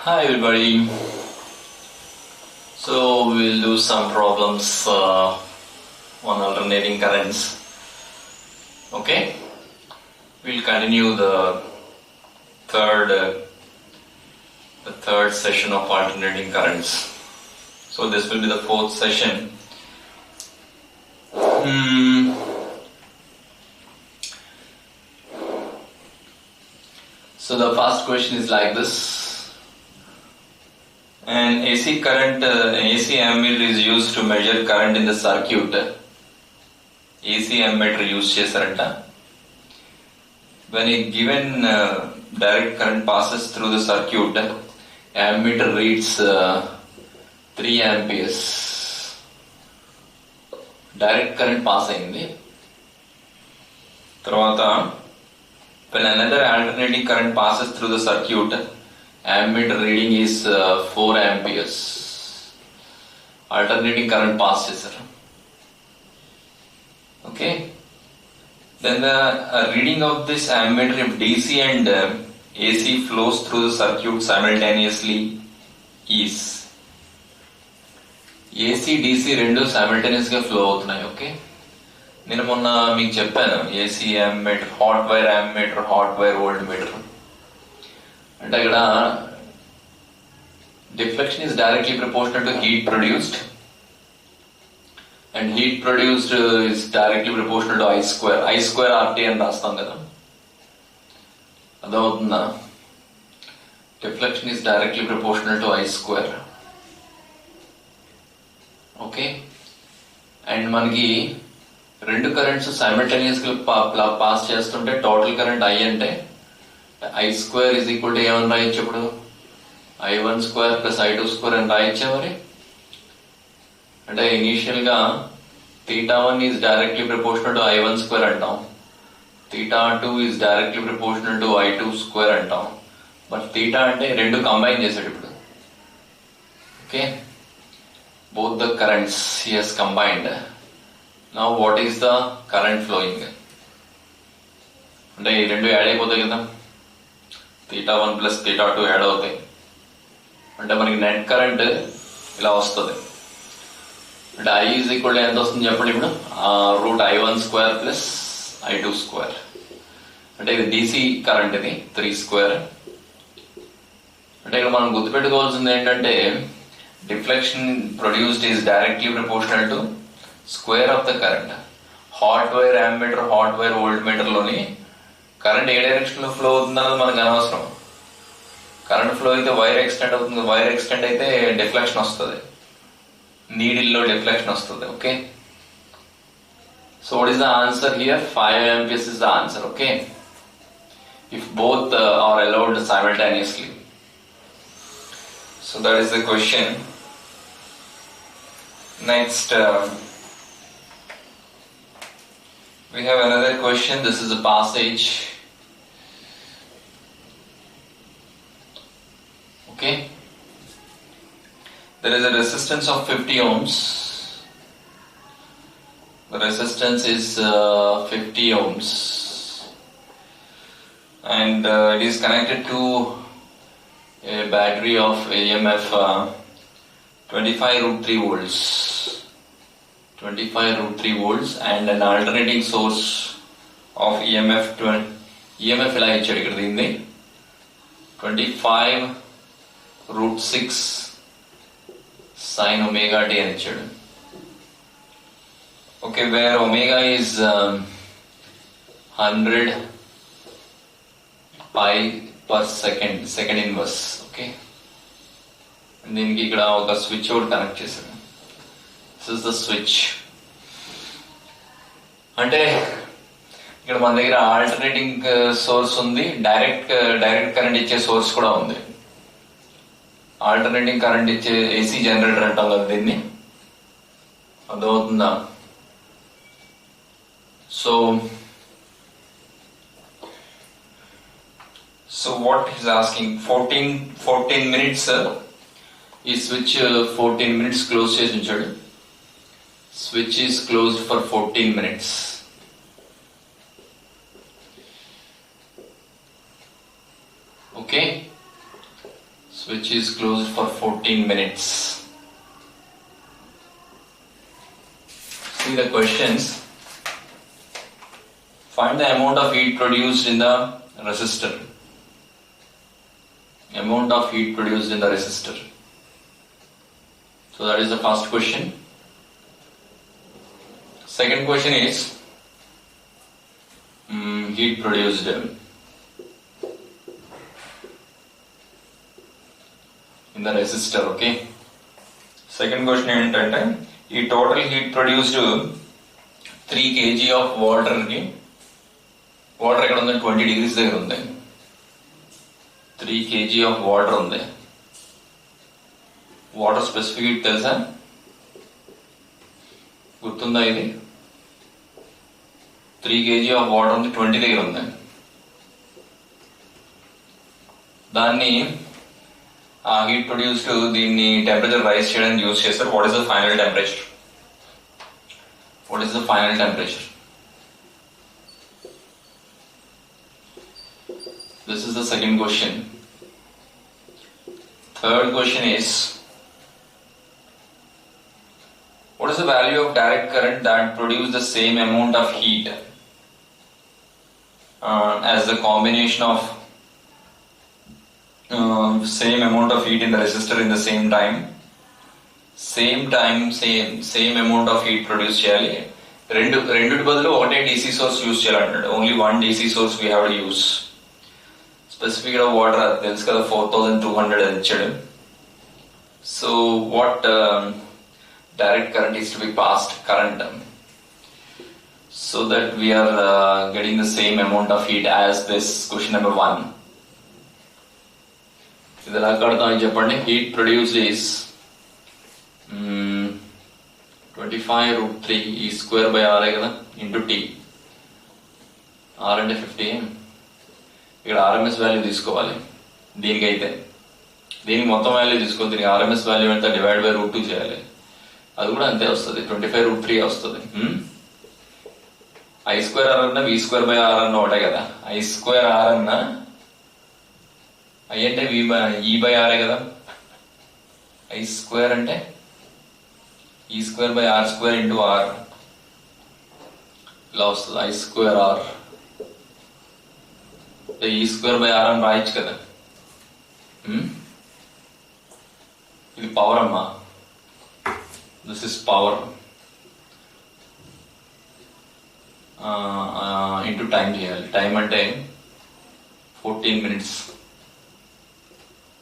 Hi everybody. So we'll do some problems on alternating currents. Okay, we'll continue the third session of alternating currents. So this will be the fourth session. So the first question is like this. An AC current, AC ammeter is used to measure current in the circuit. AC ammeter use chesaranta. When a given direct current passes through the circuit, ammeter reads 3 amperes. Direct current pass అయింది. తర్వాత when another alternating current passes through the circuit, ammeter reading is 4 amperes. Alternating current pass చేశారు. Okay. Then the reading of this ammeter if DC and AC flows through the circuit simultaneously is AC DC రెండు simultaneous గా flow అవుతున్నాయి. Okay, నేను మొన్న మీకు చెప్పాను AC ammeter, hot wire ammeter, hot wire volt meter అంటే ఇక్కడ deflection is directly proportional to heat produced and heat produced is directly proportional to I square RT అని రాస్తాం కదా, అదవుతుందా? Deflection is directly proportional to I square. Okay, and మనకి రెండు currents simultaneous గా pass చేస్తుంటే total current I అంటే I square is equal to ఏమని రాయొచ్చు? ఇప్పుడు I1 square plus I2 square అని రాయొచ్చా? మరి అంటే ఇనీషియల్ గా θ1 is directly proportional to I1 square అంటాం, θ2 is directly proportional to I2 square అంటాం. బట్ θ అంటే రెండు కంబైన్ చేశాడు ఇప్పుడు. Okay, both the currents he has combined. Now what is the current flowing? అంటే ఈ రెండు యాడ్ అయిపోతాయి కదా, θ1 ప్లస్ θ2 యాడ్ అవుతాయి అంటే మనకి నెట్ కరెంట్ ఇలా వస్తుంది. అంటే I ఈజ్ ఈక్వల్ ఎంత వస్తుంది చెప్పండి ఇప్పుడు? Root I1 square plus I2 square. అంటే ఇది DC కరెంట్, ఇది 3 స్క్వేర్. అంటే ఇక్కడ మనం గుర్తుపెట్టుకోవాల్సింది ఏంటంటే deflection produced is directly proportional to square of the current. Hot wire ammeter, hot wire volt meter లోని కరెంట్ ఏ డైరెక్షన్ లో ఫ్లో అవుతుందన్నది మనకు అనవసరం. కరెంట్ ఫ్లో అయితే వైర్ ఎక్స్టెండ్ అవుతుంది, వైర్ ఎక్స్టెండ్ అయితే డిఫ్లెక్షన్ వస్తుంది, నీడిల్లో డిఫ్లెక్షన్ వస్తుంది. Okay, so what is the answer here? 5 amperes is the answer. Okay, if both are allowed simultaneously. So that is the question. Next, we have another question. This is a passage. Okay, there is a resistance of 50 ohms. The resistance is 50 ohms and it is connected to a battery of EMF 25√3 volts. 25√3 volts and an alternating source of EMF ఇలా ఇచ్చాడు ఇక్కడ, దీన్ని 25√6 sin omega t అని ఇచ్చాడు. Okay, where omega is 100 pi per second, second inverse. Okay, దీనికి ఇక్కడ ఒక switch ఒకటి కనెక్ట్ చేశాడు. This is the switch. అంటే ఇక్కడ మన దగ్గర ఆల్టర్నేటింగ్ సోర్స్ ఉంది, డైరెక్ట్ కరెంట్ ఇచ్చే సోర్స్ కూడా ఉంది. ఆల్టర్నేటింగ్ కరెంట్ ఇచ్చే ఏసీ జనరేటర్ అంటాం కదా దీన్ని, అర్థమవుతుందా? So what he's asking, 14 minutes ఈ స్విచ్ 14 minutes క్లోజ్ చేసి ఉంచాడు. Switch is closed for 14 minutes. Okay, switch is closed for 14 minutes. See the questions. Find the amount of heat produced in the resistor. Amount of heat produced in the resistor. So that is the first question. Second question is heat produced in the resistor. Okay. Second question ఏంటంటే ఈ total heat produced 3 kg of water కి water ఎక్కడ ఉంది 20 degrees దగ్గర ఉంది 3 kg of water ఉంది water specific heat తెలుసా గుర్తుందా ఇది 3 kg of water ఉంది 20 దగ్గర ఉంది దాన్ని ఆ హీట్ ప్రొడ్యూస్డ్ దీన్ని టెంపరేచర్ రైజ్ చేయడానికి యూజ్ చేస్తారు what is the final temperature This is the second question. Third question is, what is the value of direct current that produces the same amount of heat as the combination of same amount of heat in the resistor in the same time? Same amount of heat produce చేయాలి రెండుటి బదులు ఒకటే DC source use చేయాలంటాడు only one DC source we have to use. Specific of water అది తెలుసు కదా 4200 అని ఇచ్చాడు so what direct current is to be passed current so that we are getting the same amount of heat as this question number 1. ఇది ఎలా కడతామని చెప్పండి heat produced is 25√3 E square by R కదా into T R అంటే 50 ఇక్కడ RMS value తీసుకోవాలి దీనికి మొత్తం value తీసుకోవాలి దీనికి RMS వాల్యూ ఎంత డివైడ్ బై √2 చేయాలి అది కూడా అంతే వస్తుంది 25√3 వస్తుంది I square R అన్న V square by R అన్న ఒకటే కదా I square R అన్న I అంటే E by R కదా I square అంటే E square by R square into R ఇలా వస్తుంది I square R E square by R అని రాయొచ్చు కదా ఇది పవర్ అమ్మా this is power into time చేయాలి టైం అంటే 14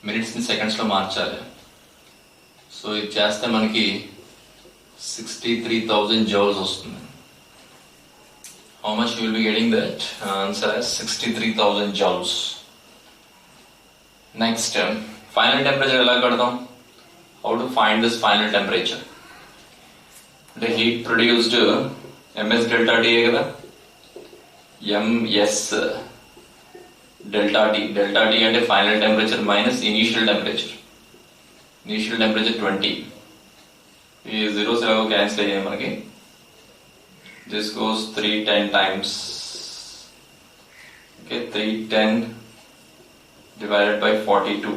మినిట్స్ ని సెకండ్స్ లో మార్చాలి సో ఇది చేస్తే మనకి 63,000 joules వస్తుంది how much you will be getting that answer as 63,000 joules. Next final temperature ఎలా కడతాం how to find this final temperature the heat produced ms delta T కదా ms delta T అంటే final temperature minus initial temperature 20 ఈ zeros ఎలాగో cancel అయ్యాయి మనకి this goes 310 times okay 310 divided by 42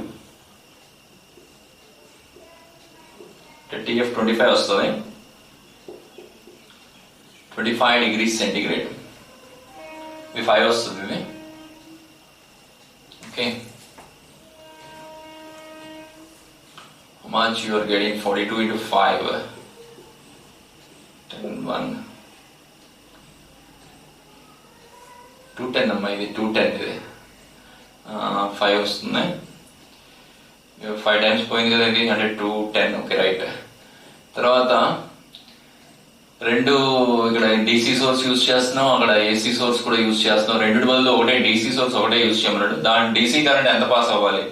TF 25 వస్తుంది 25 degrees centigrade ఇది 5 వస్తుంది okay how much you are getting 42 into 5 10 1 210 అమ్మా ఇది 210 ఇది 5 వస్తుంది 5 times పోయింది కదా ఇది అంటే 210 ఓకే రైట్ తర్వాత రెండు ఇక్కడ DC సోర్స్ యూజ్ చేస్తున్నాం అక్కడ AC సోర్స్ కూడా యూజ్ చేస్తున్నాం రెండు బదులు ఒకటే DC సోర్స్ ఒకటే యూజ్ చేయమన్నాడు దాని DC కరెంట్ ఎంత పాస్ అవ్వాలి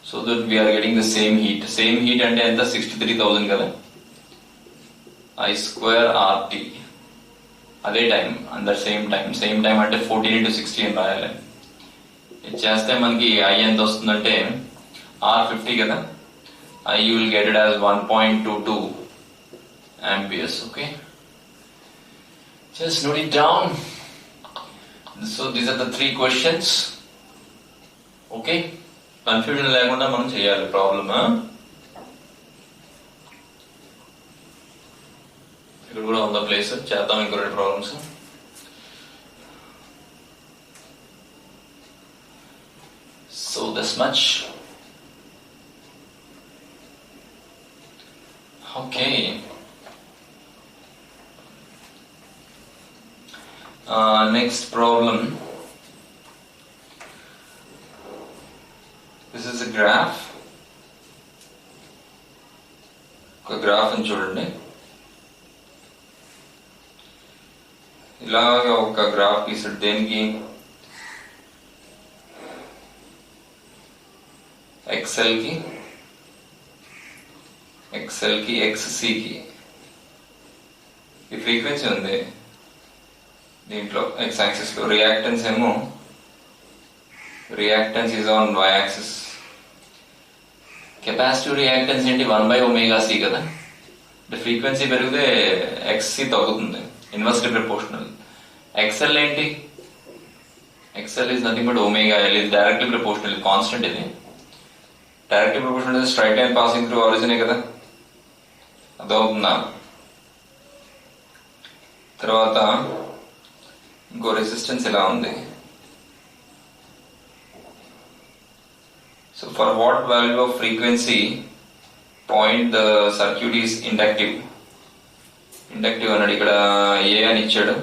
so that we're getting the same heat అంటే ఎంత 63,000 కదా I square RT అదే టైం అందర్ సేమ్ టైం అంటే 14 into 60 అని రాయాలి ఇది చేస్తే మనకి I ఎంత వస్తుందంటే R50 కదా I you will get it as 1.22 amperes okay just note it down so these are the 3 questions okay confusion లేకుండా మనం చేయాలి ప్రాబ్లమ్. ఇక్కడ కూడా ఉందా ప్లేస్, చేద్దాం ఇంకో 2 problems. So this much. Okay, next problem. This is a graph. ఒక graph అని చూడండి. ఇలాగా ఒక గ్రాఫ్ గీసాడు. దేనికి? ఎక్సెల్ కి XC కి ఈ ఫ్రీక్వెన్సీ ఉంది దీంట్లో ఎక్స్ యాక్సిస్ లో. రియాక్టెన్స్ ఏమో reactance is on Y axis. Capacitive reactance ఏంటి? 1/ωc కదా. అంటే ఫ్రీక్వెన్సీ పెరిగితే XC తగ్గుతుంది, ఇన్వర్స్లీ ప్రపోర్షనల్. ఎక్స్ఎల్ ఏంటి? XL is nothing but ωL. ఇది డైరెక్ట్లీ ప్రపోర్షనల్, కాన్స్టెంట్. ఇది directly proportional straight line passing through ఆరిజినే కదా. అదవుతుందా? తర్వాత ఇంకో రెసిస్టెన్స్ ఇలా ఉంది. So for what value of frequency point the circuit is inductive. Inductive అన్నాడు. ఇక్కడ ఏ అని ఇచ్చాడు.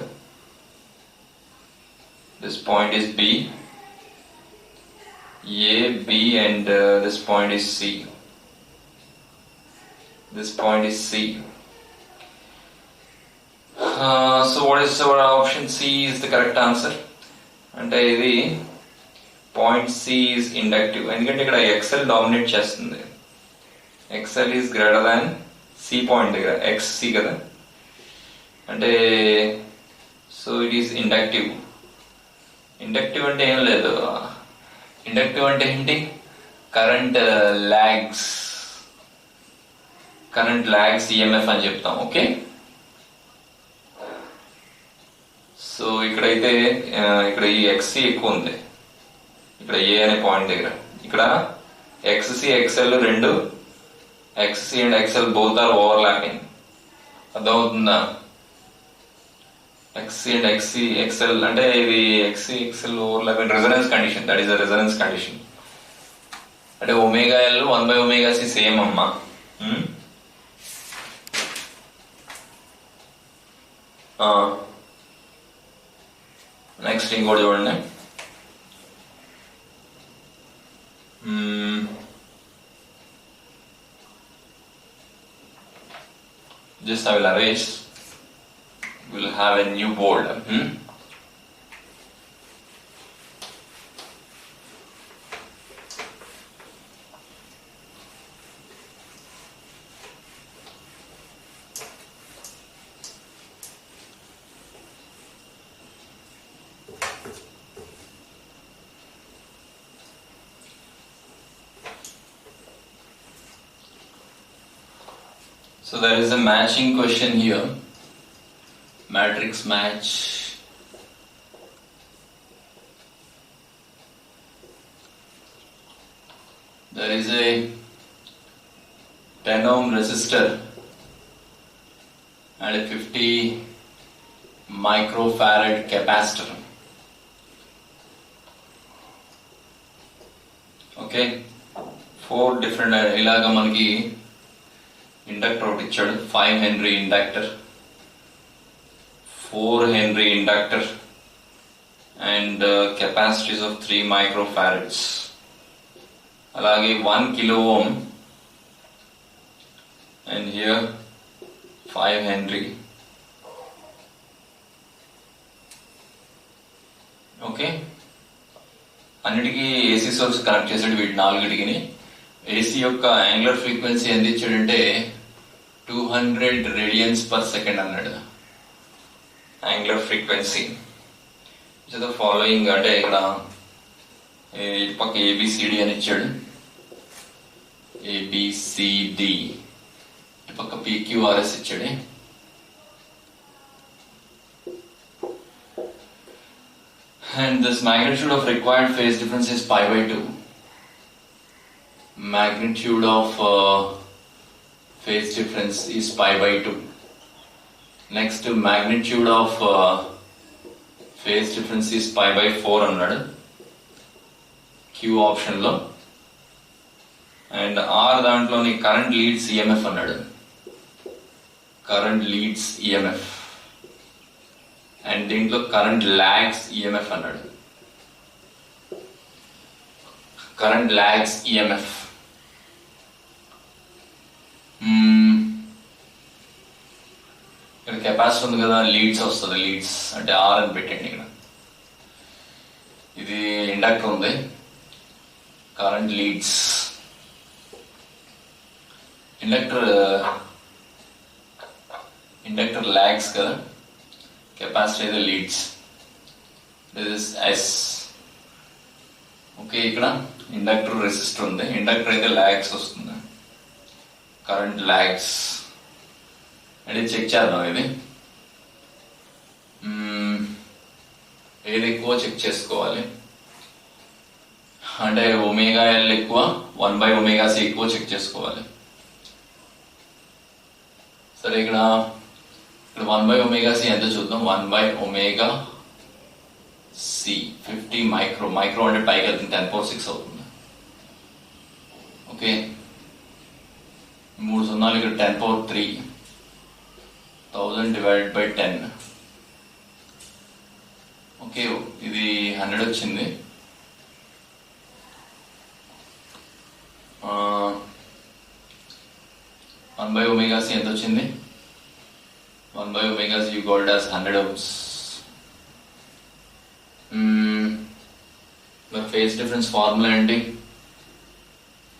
This point is B. A, B, and this point is C. This point is C. So what is our option? C is the correct answer. అంటే ఇది point C is inductive. ఎందుకంటే ఇక్కడ XL dominate చేస్తుంది. XL is greater than C point దగ్గర XC కదా. అంటే so it is inductive. Inductive అంటే ఏం లేదు. ఇండక్టివ్ అంటే ఏంటి? కరెంట్ లాగ్స్ ఈఎంఎఫ్ అని చెప్తాం. ఓకే, సో ఇక్కడైతే ఇక్కడ ఈ XC ఎక్కువ ఉంది ఇక్కడ ఏ అనే పాయింట్ దగ్గర. ఇక్కడ XC XL రెండు, XC and XL both are overlapping. అర్థమవుతుందా? XC and XL అంటే ఇది XC XL overlapping resonance condition. That is the resonance condition. అంటే ωL 1/ωc సేమ్ అమ్మా. నెక్స్ట్ ఇంకోటి చూడండి. Just I will arrange. We'll have a new board. So there is a matching question here. Matrix match. There is a 10 ohm resistor and a 50 microfarad capacitor. Okay, 4 different ilaga manaki inductor ఒకటి ఇచ్చాడు. 5 Henry inductor, 4 Henry inductor and capacities of 3 microfarads. అలాగే 1 kilo ohm and here 5 Henry. Okay, అన్నిటికీ AC source connect చేసాడు వీటి 4టికి. AC యొక్క angular frequency ఎంత ఇచ్చాడంటే 200 radians per second అన్నాడు. Angular frequency the following. అంటే ఇక్కడ ఇటు పక్క ఏబిసిడి అని ఇచ్చాడు. ఏబిసిడి ఇటు పక్క పిక్యూఆర్ఎస్ ఇచ్చాడు. And this magnitude of required phase difference is pi/2. magnitude of phase difference is pi by 2. Next, magnitude of phase difference is pi by 4 అన్నాడు Q ఆప్షన్ లో. అండ్ R దాంట్లోని current leads EMF అన్నాడు, current leads EMF. And దీంట్లో current logs EMF అన్నాడు, current logs EMF. ఇక్కడ capacitor ఉంది కదా, leads వస్తుంది, లీడ్స్ అంటే ఆర్ అని పెట్టండి. ఇక్కడ ఇది ఇండక్టర్ ఉంది, కరెంట్ లీడ్స్. ఇండక్టర్ లాగ్స్ కదా, కెపాసిటర్ అయితే leads. This is S. Okay, ఇక్కడ ఇండక్టర్ రెసిస్టర్ ఉంది, ఇండక్టర్ అయితే లాగ్స్ వస్తుంది, కరెంట్ లాగ్స్. అంటే చెక్ చేద్దాం ఇది ఏది ఎక్కువ చెక్ చేసుకోవాలి. అంటే ఒమేగా ఎల్ ఎక్కువ, 1/ωc ఎక్కువ చెక్ చేసుకోవాలి. సరే, ఇక్కడ 1/ωc ఎంత చూద్దాం. 1/ωc 50 micro. మైక్రో అంటే పైకి వెళ్తుంది, 10⁶ అవుతుంది. ఓకే, 3 సున్నాలు ఇక్కడ 10⁻3, 1000 డివైడెడ్ బై 10. ఓకే, ఇది 100 వచ్చింది. వన్ బై ఒమేగా సి ఎంత వచ్చింది? 1/ωc you got as 100 ohms. మరి ఫేజ్ డిఫరెన్స్ ఫార్ములా ఏంటి?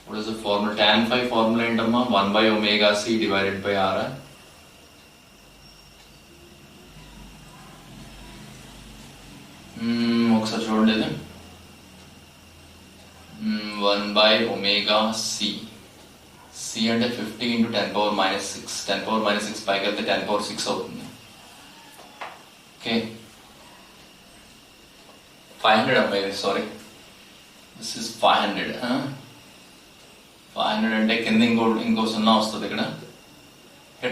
what is the formula? tan phi formula ఏంటమ్మా? 1/ωc divided by r. ఒకసారి చూడండి ఇది. 1/ωc. C అంటే 50 × 10⁻⁶. 10⁻⁶ పైకి వెళ్తే 10⁻⁶ అవుతుంది. ఓకే, 500 అమ్మాయి, సారీ, దిస్ ఇస్ 500. 500 అంటే కింద ఇంకో 0 వస్తుంది. ఇక్కడ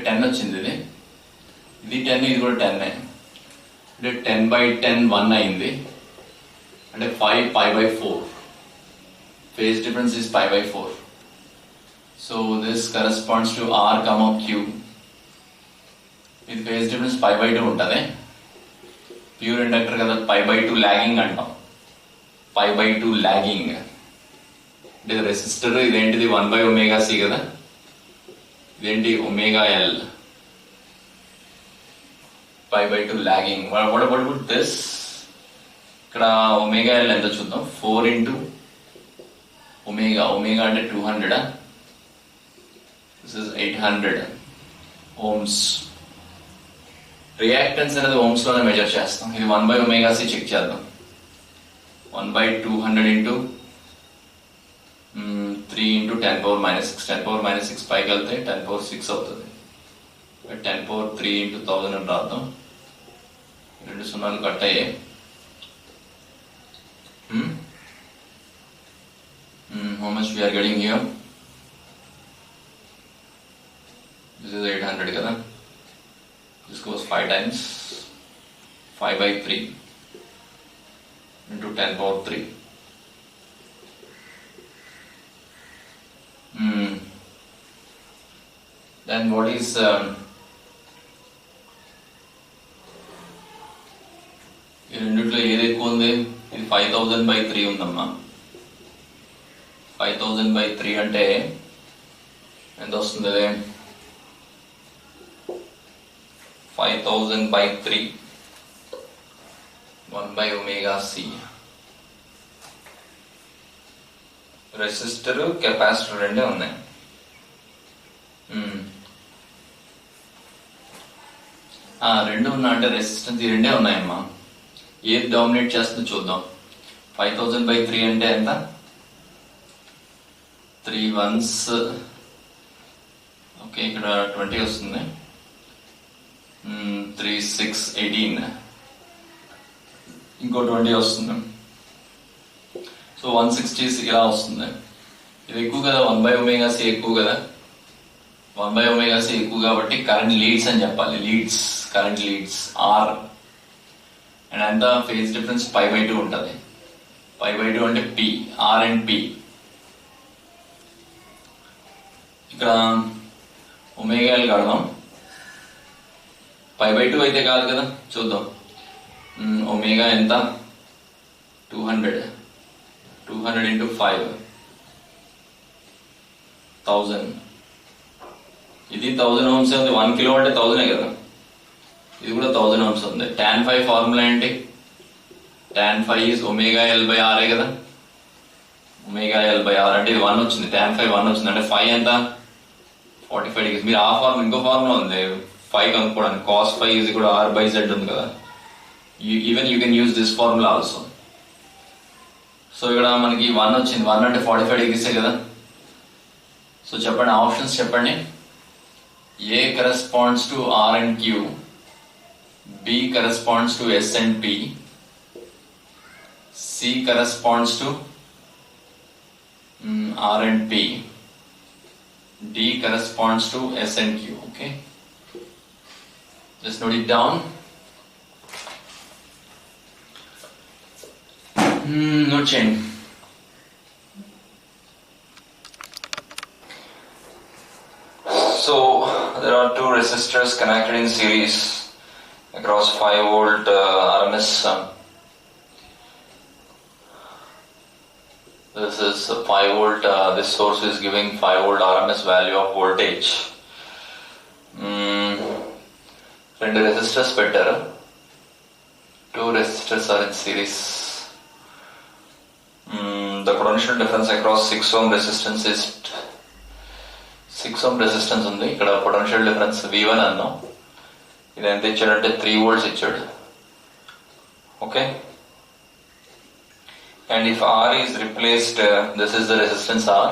10 వచ్చింది. ఇది 10, ఇది కూడా 10. అంటే 10/10 1 అయింది, అంటే 5π/4. phase difference is π/4. so this corresponds to r, q. ఇది phase difference π/2 ఉంటుంది. ప్యూర్ ఇండక్టర్ కదా, π/2 లాగింగ్ అంటాం. π/2 లాగింగ్ అంటే రెసిస్టర్. ఇదేంటిది? 1/ωc కదా, ఇదేంటి? ωL. π/2 logging. what about this? ఇక్కడ ωL ఎంత చూద్దాం. 4 × ఒమేగా అంటే 200. This is 800 ohms. రియాక్టెన్స్ అనేది ohms లోనే మెజర్ చేస్తాం. ఇది 1/ωc చెక్ చేద్దాం. 1/200 × 3 × 10⁻⁶. 10⁻⁶ పైకి వెళ్తే 10⁻⁶ అవుతుంది. 10⁻3 × 1000 అని రాద్దాం. 2 సున్నాలు కట్ అయ్యాయి. How much we are getting here? This is 800 kada. This goes 5 times. 5/3 into 10⁻3. Then what is ఈ రెండిట్లో ఏది ఎక్కువ ఉంది? ఇది 5000/3 ఉందమ్మా. 5000/3 అంటే ఎంత వస్తుంది? 5000/3 1/ωc. రెసిస్టర్, కెపాసిటర్ రెండే ఉన్నాయి. రెండు ఉన్నా అంటే రెసిస్టెన్స్ ఈ రెండే ఉన్నాయమ్మా. ఏది డామినేట్ చేస్తుందో చూద్దాం. 5000/3 అంటే ఎంత? 3 ones. ఓకే, ఇక్కడ 20 వస్తుంది. 3 6 18. ఇంకో 20 వస్తుంది. సో 160 ఇలా వస్తుంది. ఇది ఎక్కువ కదా, 1/ωc ఎక్కువ కదా, 1/ωc ఎక్కువ కాబట్టి కరెంట్ లీడ్స్ అని చెప్పాలి. Leads, current leads R. And అంత ఫేజ్ డిఫరెన్స్ π/2 ఉంటుంది. π/2 అంటే పి, ఆర్ అండ్ పి. ఇక్కడ ఒమేగాలు కడదాం. π/2 అయితే కాదు కదా, చూద్దాం. ఒమేగా ఎంత, 200 into 5 1000. ఇది 1000 ohms ఉంది. 1 కిలో అంటే 1000 కదా, ఇది కూడా 1000 ohms ఉంది. tan phi ఫార్ములా ఏంటి, tan phi is omega L/R కదా. ఒమేగా L/R అంటే ఇది 1 వచ్చింది, tan phi 1 వచ్చింది అంటే phi ఎంత 45 degrees. మీరు ఆ ఫార్ములా, ఇంకో ఫార్ములా ఉంది phi కనుక్కోవడానికి, cos phi ఈజ్ కూడా R/Z ఉంది కదా. Even you can use this formula also. So ఇక్కడ మనకి 1 వచ్చింది, 1 అంటే 45 degrees కదా. సో చెప్పండి, ఆప్షన్స్ చెప్పండి. A corresponds to R and Q, B corresponds to S and P, C corresponds to R and P, D corresponds to S and Q. Okay, just note it down. Note change. So there are two resistors connected in series across 5 volt RMS. This is 5 volt. This source is giving 5 volt RMS value of voltage. Two resistors పెట్టారు. Two resistors are in series. The potential difference across 6 ohm resistance is 6 ohm resistance ఉంది. ఇక్కడ potential difference V1 అన్నాం. ఇది ఎంత ఇచ్చాడంటే 3 volts ఇచ్చాడు. Okay, and if R is replaced, this is the resistance R,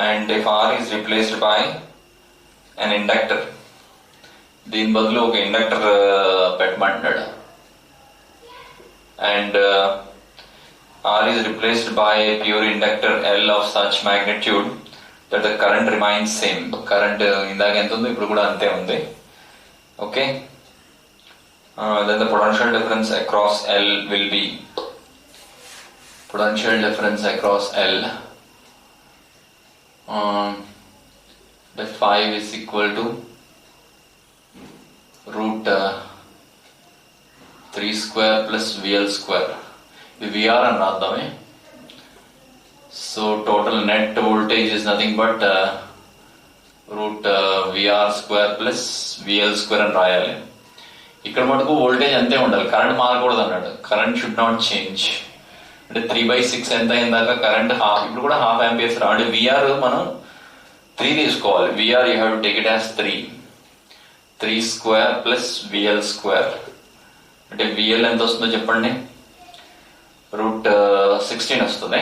and if R is replaced by an inductor, దీని బదులు ఒక inductor పెట్టమంటున్నాడు, and R is replaced by a pure inductor L of such magnitude that the current remains same. Current ఇందాక ఎంత ఉంది, ఇప్పుడు కూడా అంతే ఉంది. Okay, then the potential difference across L will be, potential difference across L, that 5 is equal to root 3 square plus VL square. ఇది VR అని రాద్దామే. So total net voltage is nothing but root VR square plus VL square అని రాయాలి. ఇక్కడ మటుకు voltage అంతే ఉండాలి, current మారకూడదు అన్నాడు. Current should not change. అంటే 3/6 ఎంత అయిందాక కరెంట్ హాఫ్, ఇప్పుడు కూడా హాఫ్ ఆంపియర్స్ రా. అంటే VR మనం 3 తీసుకోవాలి. VR you have to take it as 3 square plus VL square. అంటే VL ఎంత వస్తుందో చెప్పండి, root 16 వస్తుంది.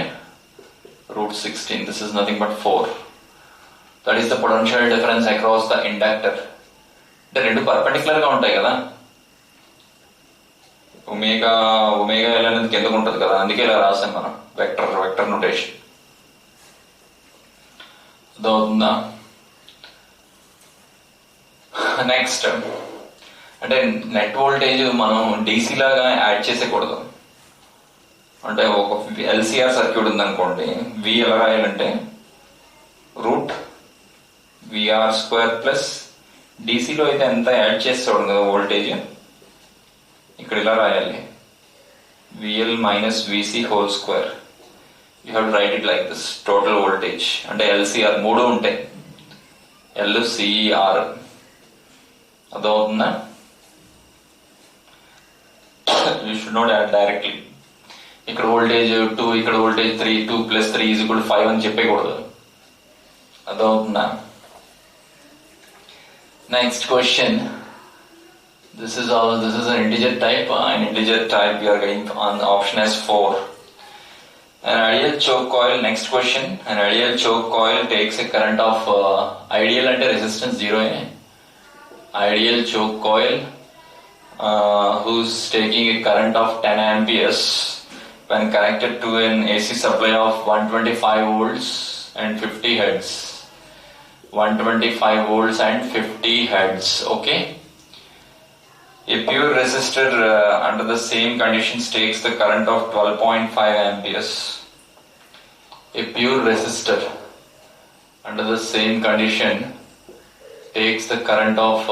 root 16, this is nothing but 4. That is the potential difference across the inductor. అంటే రెండు పర్పెండిక్యులర్ గా ఉంటాయి కదా, ఒమేగా L అనేది కిందకు ఉంటుంది కదా, అందుకే ఇలా రాసాం మనం వెక్టర్ నోటేషన్. అదవుతుందా? నెక్స్ట్ అంటే నెట్ వోల్టేజ్ మనం DC లాగా యాడ్ చేసేకూడదు. అంటే ఒక LCR సర్క్యూట్ ఉందనుకోండి, V ఎలా రాయాలంటే రూట్ VR స్క్వేర్ ప్లస్ డీసీలో అయితే ఎంత యాడ్ చేస్తాడు కదా వోల్టేజ్, ఇక్కడ ఇలా రాయాలి VL minus VC whole square. You have to write it like this, total voltage. అంటే LCR మూడు ఉంటాయి, LCR. అదవుతుందా? You should not add directly. ఇక్కడ వోల్టేజ్ 2, ఇక్కడ వోల్టేజ్ 3, 2 + 3 = 5 అని చెప్పకూడదు. అదవుతుందా? Next question. This is an integer type. An integer type we are getting on the option as 4. An ideal choke coil. Next question. An ideal choke coil takes a current of ideal and resistance 0. Ideal choke coil who's taking a current of 10 amperes when connected to an AC supply of 125 volts and 50 hertz. 125 volts and 50 hertz. Okay. A pure resistor under the same conditions takes the current of 12.5 amperes. A pure resistor under the same condition takes the current of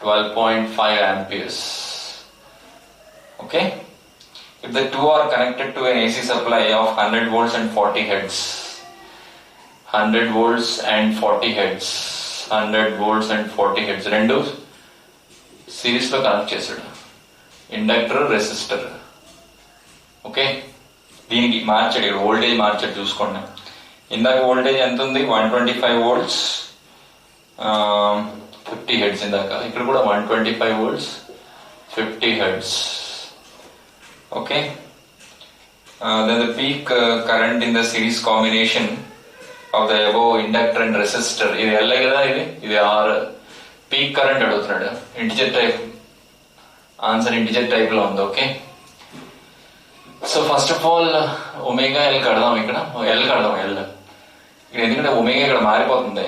12.5 amperes. Okay. If the two are connected to an AC supply of 100 volts and 40 hertz, 100 volts and 40 hertz, 100 volts and 40 hertz, రెండు series లో connect చేశాడు, inductor resistor. Okay, దీనికి మార్చాడు, ఇక్కడ voltage మార్చాడు. చూసుకోండి, ఇందాక voltage ఎంత ఉంది? 125 volts 50 hertz. ఇందాక ఇక్కడ కూడా 125 volts 50 hertz. Okay. Then the peak current in the series combination of the above inductor and resistor. ఇది L కదా, ఇది R. పీక్ కరెంట్ అడుగుతున్నాడు. Integer type answer, integer type లో ఉంది. Okay, so first of all omega L కడదాం. ఇక్కడ L కడదాం. L ఇక్కడ ఎందుకంటే ఒమేగా ఇక్కడ మారిపోతుంది.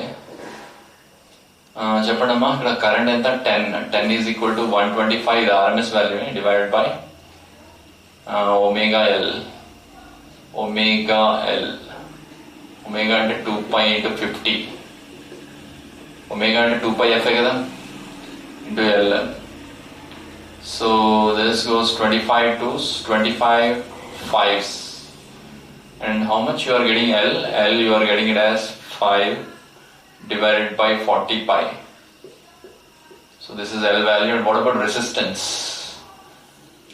చెప్పండి అమ్మా, ఇక్కడ కరెంట్ ఎంత? 10 ఈజ్ ఈక్వల్ టు 125. ఇది RMS value divided by omega L. Omega L, omega అంటే 2π into 50. ఒమేగా అంటే 2πf కదా, into L. So this goes 25 2s, 25 5s. And how much you are getting L? L you are getting it as 5 divided by 40π. So this is L value. And what about resistance?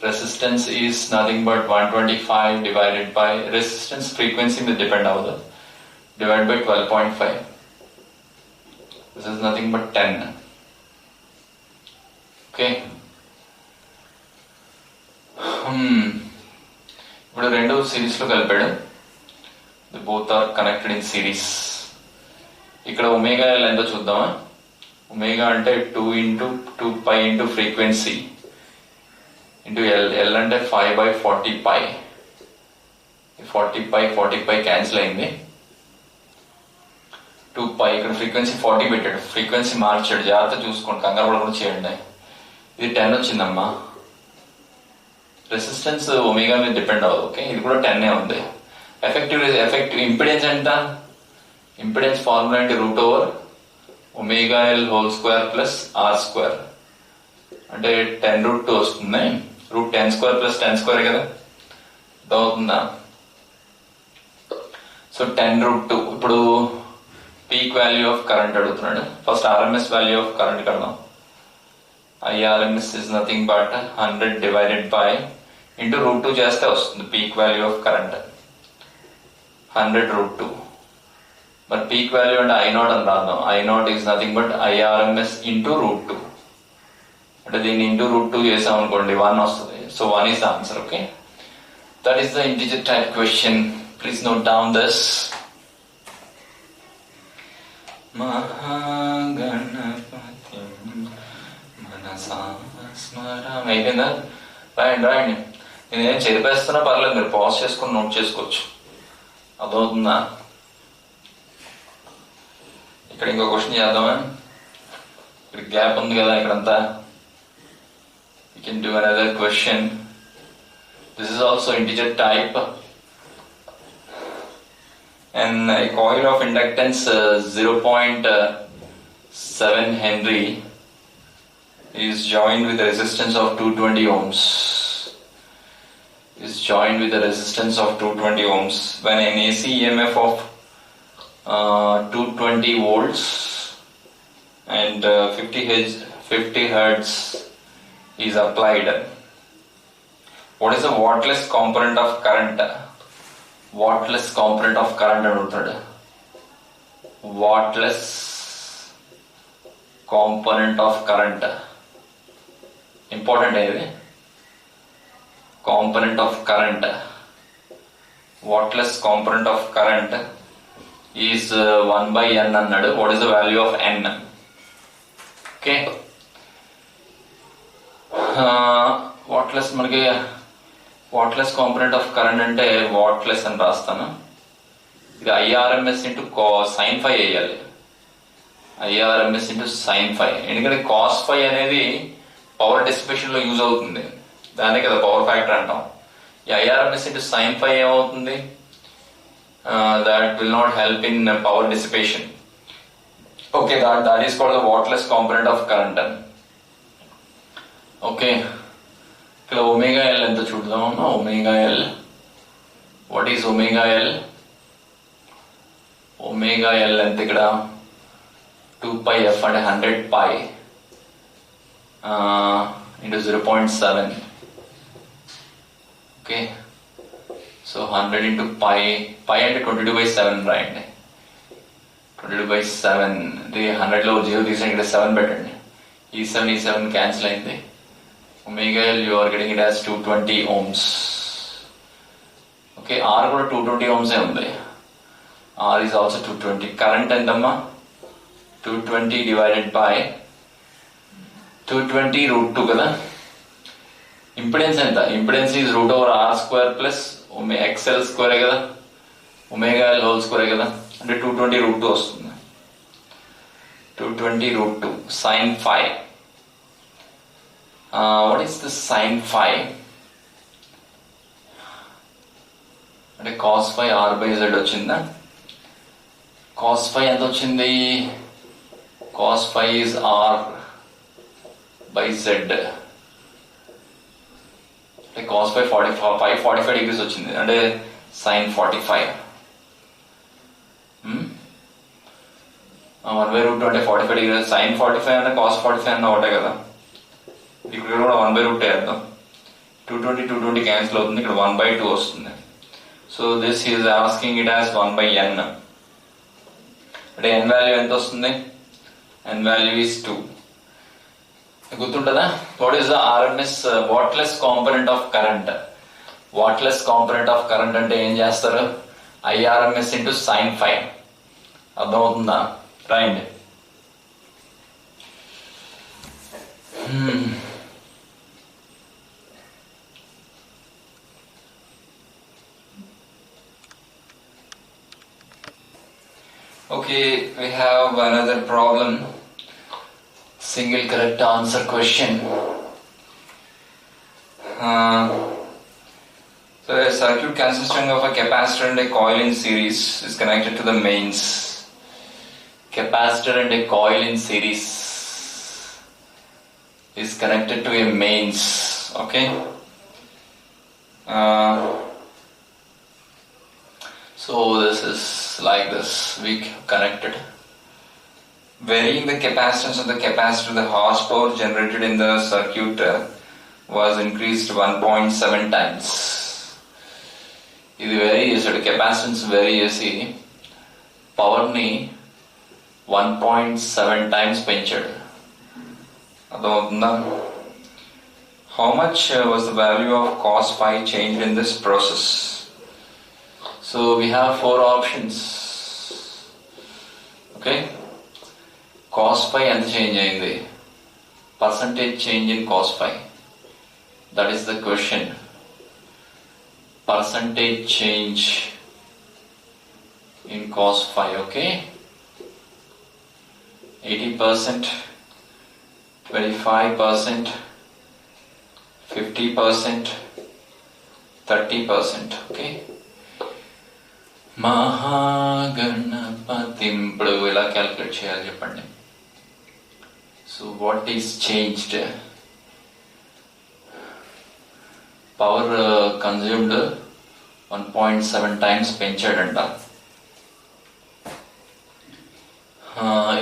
Resistance is nothing but 125 divided by resistance frequency will depend on the divided by 12.5. This is nothing but 10. Okay. ఇప్పుడు రెండు series లో కలిపాడు. Both are connected in series. ఇక్కడ omega L ఎంతో చూద్దామా? Omega అంటే 2π into frequency into L. L అంటే 5/40π. 40π cancel అయింది. 2π, ఇక్కడ ఫ్రీక్వెన్సీ 40 పెట్టాడు, ఫ్రీక్వెన్సీ మార్చాడు. జాగ్రత్త చూసుకోండి, కంగారు కూడా చేయండి. ఇది 10 వచ్చిందమ్మా. రెసిస్టెన్స్ ఒమేగా మీద డిపెండ్ అవ్వదు. ఓకే, ఇది కూడా 10 ఉంది. ఎఫెక్టివ్ ఇంపిడెన్స్ ఎంత? ఇంపిడెన్స్ ఫార్ములా అంటే √/ఒమేగా L whole square plus R square. అంటే 10√2 వస్తుంది. √10² ప్లస్ 10² కదా, అవుతుందా? సో 10√2. ఇప్పుడు పీక్ వాల్యూ ఆఫ్ కరెంట్ అడుగుతున్నాడు. First RMS value of current కడదాం. IRMS is nothing but 100 divided by into √2 చేస్తే వస్తుంది పీక్ వాల్యూ ఆఫ్ కరెంట్. 100√2. మరి పీక్ వాల్యూ అంటే I0 అని రాద్దాం. I0 is nothing but IRMS into √2. అంటే దీన్ని ఇంటూ √2 చేసాం అనుకోండి, 1 వస్తుంది. So 1 is the answer. Okay, that is the integer type question. Please note down this. Mahaganapati మనసా స్మరామి. అయిపోయిందా? రాయండి. నేనేం చెరిపేస్తున్నా పర్లేదు, మీరు పాజ్ చేసుకుని నోట్ చేసుకోవచ్చు. అదవుతుందా? ఇక్కడ ఇంకో క్వశ్చన్ చేద్దామా? ఇక్కడ గ్యాప్ ఉంది కదా ఇక్కడంతా. You can do another question. This is also integer type. And a coil of inductance 0.7 Henry is joined with a resistance of 220 ohms. Is joined with a resistance of 220 ohms. When an AC EMF of 220 volts and 50 hertz is applied, what is the wattless component of current? Wattless component of current అడుగుతాడు. Wattless component of current important. ఇది component of current. Wattless component of current is 1/n అన్నాడు. What is the value of n? Okay, వాట్లెస్ మనకి వాట్లెస్ component of current అంటే వాట్లెస్ అని రాస్తాను. ఇది IRMS into sine ఫై వేయాలి. IRMS into sine ఫై, ఎందుకంటే కాస్ ఫై అనేది పవర్ డిసిపేషన్ లో యూజ్ అవుతుంది, దానే కదా పవర్ ఫ్యాక్టర్ అంటాం. ఈ ఐఆర్ఎంఎస్ ఇంటూ సైన్ ఫై ఏమవుతుంది, that will not help in power dissipation. Okay, that is called the watless component of current. Okay, ఇక్కడ omega L ఎంత చూద్దాం. omega L, what is omega L? omega L ఎంత ఇక్కడ 2 pi f అంటే 100 pi into 0.7. okay, so 100 into pi అంటే 22/7 రాయండి. 22/7 ఇది 100 లో 0 తీసాను, ఇక్కడ 7 పెట్టండి. ఈ 7 క్యాన్సిల్ అయింది. omega L you are getting it as 220 ohms. okay, R కూడా 220 ohms ఏ ఉంది. R is also 220. కరెంట్ ఎంతమ్మా, 220 divided by 220 √2 కదా. ఇంపిడెన్స్ ఎంత, impedance is √r square plus XL square కదా, omega L హోల్ స్క్వేర్ కదా, అంటే 220 √2 వస్తుంది. 220 √2 sin phi. What is the sin phi? అంటే cos phi r by z వచ్చిందా. cos phi ఎంత వచ్చింది, cos phi is r by z. అంటే cos phi 45 degrees వచ్చింది, అంటే sin 45. 1/√2 అంటే 45 degrees. sin 45 అంటే cos 45 అన్న ఒకటే కదా, ఇక్కడ కూడా 1/√2 వేద్దాం. 220 క్యాన్సిల్ అవుతుంది, ఇక్కడ 1/2 వస్తుంది. So this is asking it as 1/n. అంటే n వాల్యూ ఎంత వస్తుంది, n వాల్యూ ఈజ్ 2. గుర్తుంటుందా, what is the RMS wattless component of current. Wattless component of current అంటే ఏం చేస్తారు, ఐఆర్ఎంఎస్ ఇంటూ సైన్ ఫై. అర్థమవుతుందా, రాయండి. Okay, we have another problem. Single correct answer question. So a circuit consisting of a capacitor and a coil in series is connected to the mains. Capacitor and a coil in series is connected to a mains. Okay. So this is like this, we connected. Varying the capacitance of the capacitor, the horsepower generated in the circuit was increased 1.7 times. ఇది vary చేసాడు, capacitance vary చేసి పవర్ని 1.7 times పెంచాడు. అర్థమవుతుందా. How much was the value of cos phi change in this process. So we have 4 options. Okay, cos phi ఎంత change అయింది, percentage change in cos phi, that is the question. percentage change in cos phi. Okay, 80%, 25%, 50%, 30%. Okay, Mahaganapati. ఇప్పుడు ఎలా calculate చేయాలి చెప్పండి. So what is changed, power consumed 1.7 times పెంచాడంట.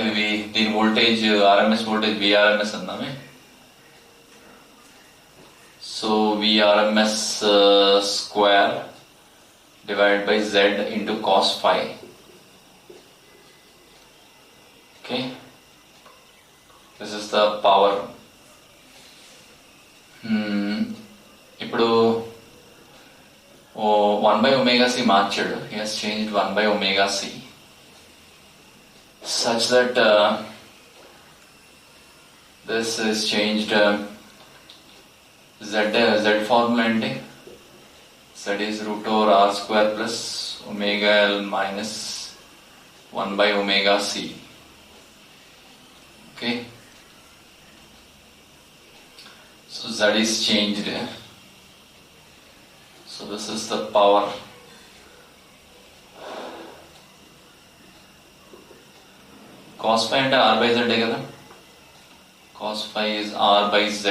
ఇది దీని voltage RMS voltage VRMS అందామే. So VRMS square divided by z into cos phi. Okay, this is the power. ఇప్పుడు 1/ωc మార్చాడు. He has changed 1/ωc such that this is changed. Z formula ఏంటి, Z is root over r square plus omega L minus 1 by omega c. Okay, so Z is changed. So this is the power. Cos phi అంటే r by z కదా. Cos phi is r by z.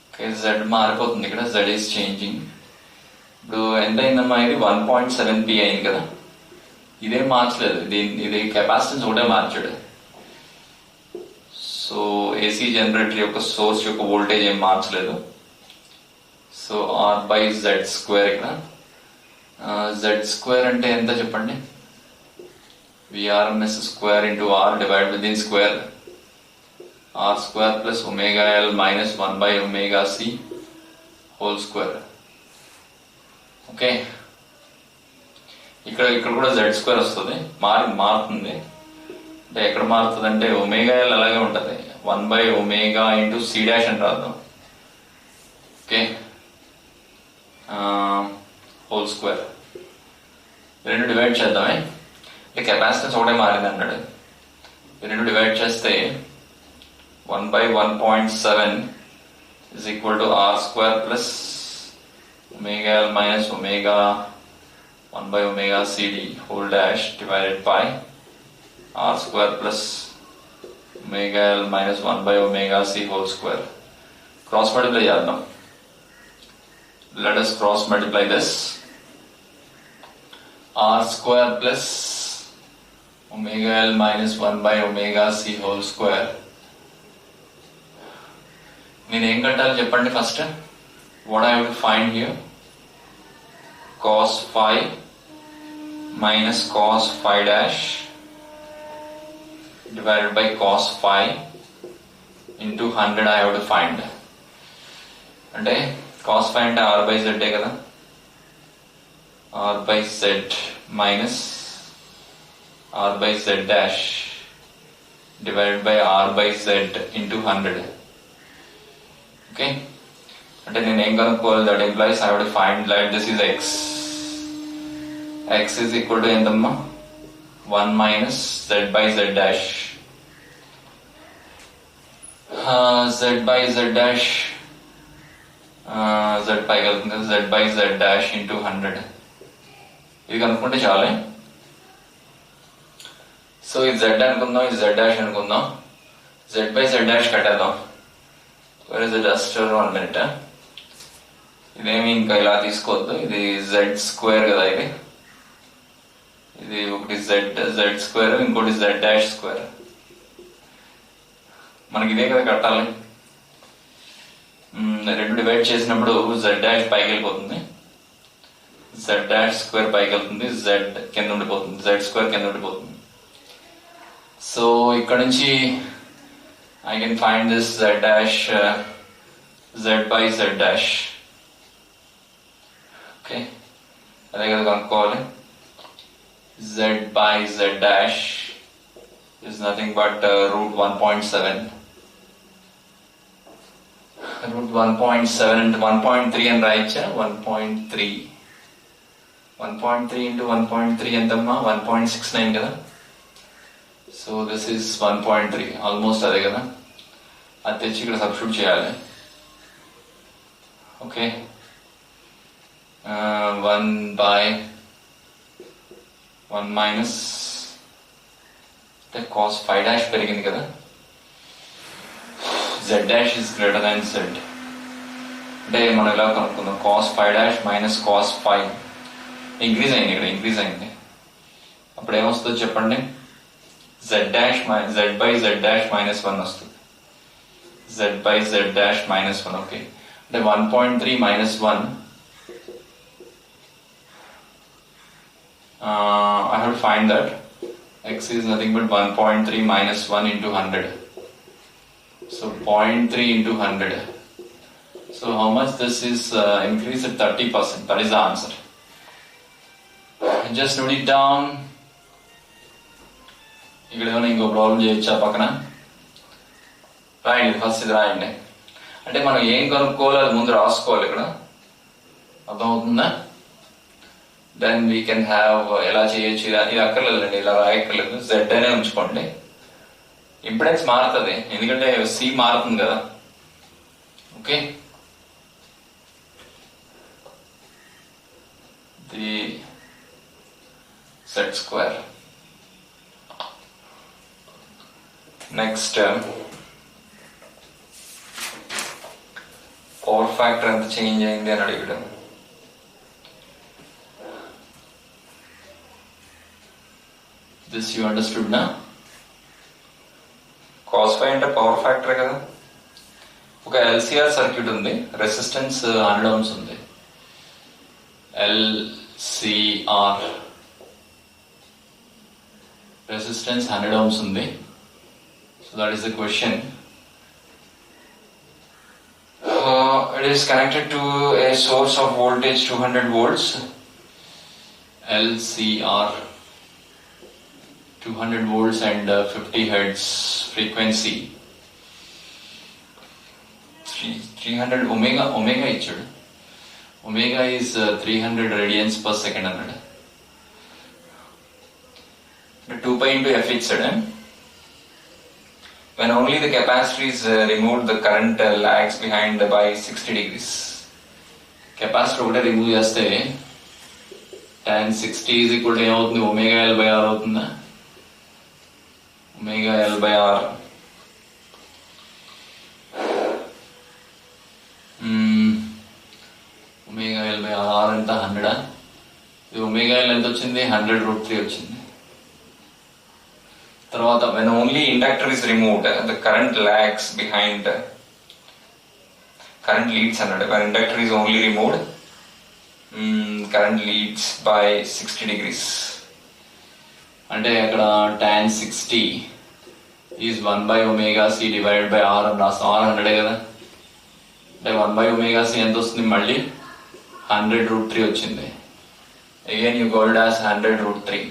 Okay, z మారిపోతుంది ఇక్కడ. Z is changing. ఇప్పుడు ఎంత అయిందమ్మా, ఇది 1.7p అయింది కదా. ఇదే మార్చలేదు, ఇది కెపాసిటెన్స్ ఒకటే మార్చాడు. సో ఏసీ జనరేటర్ యొక్క సోర్స్ యొక్క వోల్టేజ్ ఏం మార్చలేదు. So R by Z square. ఇక్కడ జెడ్ స్క్వేర్ అంటే ఎంత చెప్పండి? VRMS square into R divide with in square R square plus omega L minus 1 by omega C whole square. Okay, ఇక్కడ కూడా జెడ్ స్క్వేర్ వస్తుంది. మారుతుంది అంటే ఎక్కడ మారుతుంది అంటే ఒమేగా ఎల్ అలాగే ఉంటుంది. 1 by omega into C dash అని రాద్దాం. Okay, whole square. రెండు డివైడ్ చేద్దామే. కెపాసిటెన్స్ ఒకటే మారింది అన్నాడు. రెండు డివైడ్ చేస్తే 1 by 1.7 is equal to r square plus omega L minus omega 1 by omega cd whole dash divided by r square plus omega L minus 1 by omega c whole square. Cross multiply చేద్దాం. Let us cross multiply this. R square plus omega L minus 1 by omega c whole square. నేను ఏం కట్టాలి చెప్పండి first? What I will find here? cos phi minus cos phi dash divided by cos phi into 100 I have to find. అంటే cos phi అంటే r by z కదా. r by z minus r by z dash divided by r by z into 100. Okay, అంటే నేను ఏం కనుక్కోవాలి? That implies I have to find that this is x. x is equal to ఎంతమ్మా? 1 minus z by z dash. Z by z dash z పై కలుగుతుంది. z by z dash into 100. ఇది కనుక్కుంటే చాలే. So ఇది z అనుకుందాం, ఇది z dash అనుకుందాం. z by z dash కట్టేద్దాం. Where is the duster? 1 minute. ఇదేమి ఇంకా ఇలా తీసుకోవద్దు. ఇది z స్క్వేర్ కదా. ఇది ఒకటి z స్క్వేర్, ఇంకోటి z డాష్ స్క్వేర్. మనకి ఇదే కదా కట్టాలి. రెండు డివైడ్ చేసినప్పుడు z డాష్ పైకి వెళ్ళిపోతుంది, z డాష్ స్క్వేర్ పైకి వెళ్తుంది, z కింద ఉండిపోతుంది, z స్క్వేర్ కింద ఉండిపోతుంది. సో ఇక్కడ నుంచి I can find this z dash, z by z dash. Okay, అదే కదా కనుక్కోవాలి. z by z dash is nothing but root 1.7. Root 1.7 into 1.3 అని రాయచ్చా? 1.3 into 1.3 ఎంతమ్మా? 1.69 కదా. సో దిస్ ఈస్ 1.3, ఆల్మోస్ట్ అదే కదా. అది తెచ్చి ఇక్కడ సబ్స్టిట్యూట్ చేయాలి. ఓకే, 1 by 1 minus అంటే cos phi dash పెరిగింది కదా. z dash is greater than z. అంటే మనం ఇలా కనుక్కుందాం. cos phi dash minus cos phi increase అయింది, ఇక్కడ ఇంక్రీజ్ అయింది. అప్పుడు ఏమొస్తుందో చెప్పండి? z dash z by z dash minus 1 వస్తుంది. z by z dash minus 1. Okay, అంటే 1.3 minus 1 I have to find that x is nothing but 1.3 minus 1 into 100. So 0.3 into 100. So how much this is increased at 30%. That is the answer. Just note it down. ఇక్కడ ఏమైనా ఇంకో problem చేయొచ్చా పక్కన? రాయండి, first ఇది రాయండి. అంటే మనం ఏం కనుక్కోవాలో అది ముందు రాసుకోవాలి ఇక్కడ, అర్థమవుతుందా? దెన్ వీ కెన్ హ్యావ్ ఎలా చేయొచ్చు, ఇది అక్కర్లేదండి, ఇలా రాయక్కర్లేదు, జెడ్ అనే ఉంచుకోండి. ఇంపిడెన్స్ మారుతుంది ఎందుకంటే సి మారుతుంది కదా. Okay, the set square. Next power factor ఎంత చేంజ్ అయింది అని అడిగాడు. దిస్ యూ అండర్స్టూడ్ నా? cos phi అంటే పవర్ ఫ్యాక్టర్ కదా. ఒక ఎల్సిఆర్ సర్క్యూట్ ఉంది, రెసిస్టెన్స్ 100 ohms ఉంది. ఎల్సిఆర్ రెసిస్టెన్స్ 100 ohms ఉంది. So that is the question. It is connected to a source of voltage 200 volts. LCR 200 volts and 50 hertz frequency. 300 omega ఇచ్చాడు. Omega is 300 radians per second అన్నాడు. 2 pi into F ఇచ్చాడు. When only the capacitor is removed, the current lags behind by 60 degrees. Capacitor ఒకటే remove చేస్తే tan 60 is equal to ఏమవుతుంది, omega L by R అవుతుందా? omega L by R omega L by R ఎంత 100. ఇది omega L ఎంత వచ్చింది, 100√3 వచ్చింది. తర్వాత when only inductor is removed, the current lags behind, current leads అన్నాడు. when inductor is only removed, current leads by 60 degrees. అంటే అక్కడ tan 60 is 1 by omega c divided by R అని రాస్తాం. R 100 కదా, అంటే 1 by omega c ఎంత వస్తుంది, మళ్ళీ 100√3 వచ్చింది. again you got it as 100√3.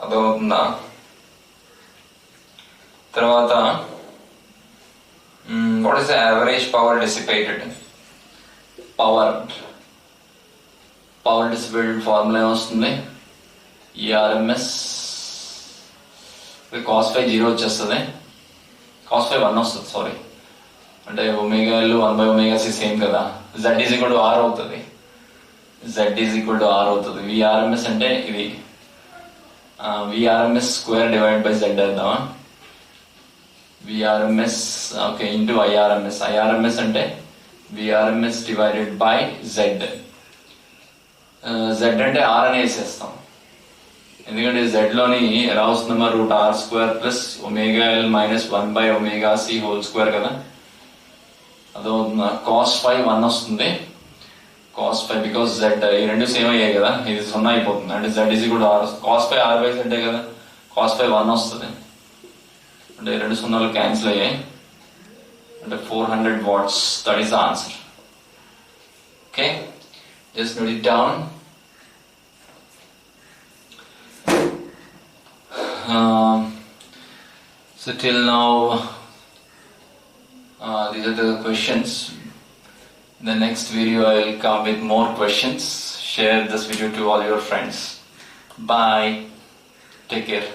అదవుతుందా? తర్వాత what is the average power dissipated? power dissipated formula ఏమొస్తుంది, ERMS cos phi 0 వచ్చేస్తుంది, cos phi 1 వస్తుంది, సారీ, అంటే omega L 1 by omega c same కదా. z is equal to R అవుతుంది, z is equal to R అవుతుంది. VRMS అంటే ఇది VRMS square divide by z వేద్దామా. VRMS okay into IRMS. IRMS అంటే VRMS divided by z. z అంటే R అని వేసేస్తాం, ఎందుకంటే z లోని ఎలా వస్తుందమ్మా, √R² plus omega L minus 1 by omega c whole square కదా. అదవుతుందా? cos phi 1 వస్తుంది, cos phi బికాస్ z ఈ రెండు సేమ్ అయ్యాయి కదా, ఇది 0 అయిపోతుంది, అంటే z is equal to R. cos phi R by z కదా, cos phi 1 వస్తుంది, అంటే రెండు 0లు క్యాన్సిల్ అయ్యాయి, అంటే 400 watts. That is the answer. Okay, just note it down. So till now these are the questions. In the next video I will come with more questions. Share this video to all your friends. Bye. Take care.